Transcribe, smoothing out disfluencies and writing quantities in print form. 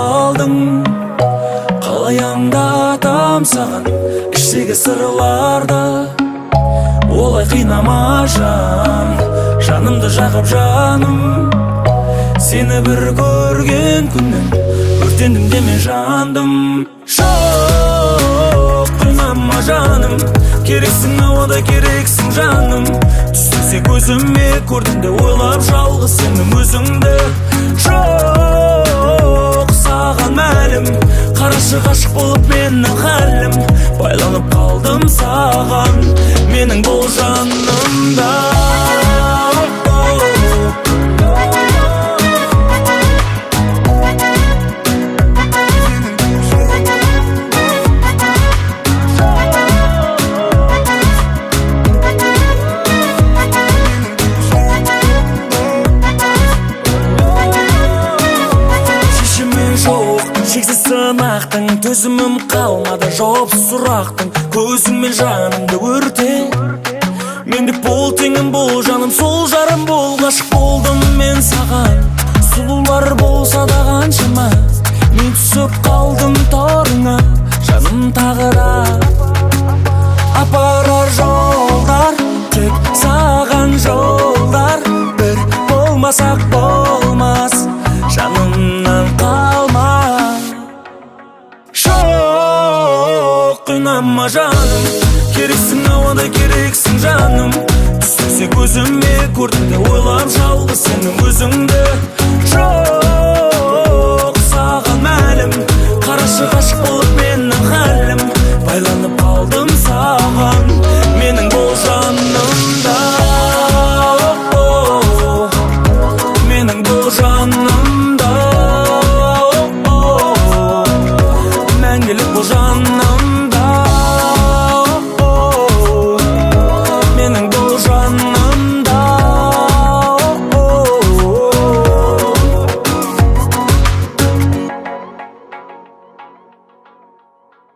қалдың. Қалай аңдатам саған іштегі сырларды. Олай қинама жан, жанымды жағып жаным. Сені бір көрген күннен өртендім деме жандым. Жоқ, қинама жаным, керексің ауада керексің жаным. Түстесе көзіме көрдім де ойлап жалғыз сенің өзіңді. Жоқ, саған мәлім, қарашы ғашық болып менің хәлім. Байланып қалдым саған, менің бұл жанымда. Шексіз сынақтың төзімім қалмады, жауап сұрақтың көзіңмен жанымды өрте. Менде бол теңім бол жаным, сол жарым бол. Ғашық болдым мен саған, сұлулар болса да қаншама. Мен түсіп қалдым торыңа, жаным тағы да. Апарар жолдар, тек саған жолдар. Бір болмасақ болмас, жанымнан қалма. Қинама жаным, керексің ауада керексің жаным. Түстесе көзіме көрдім де ойлап жалғыз сенің өзіңді.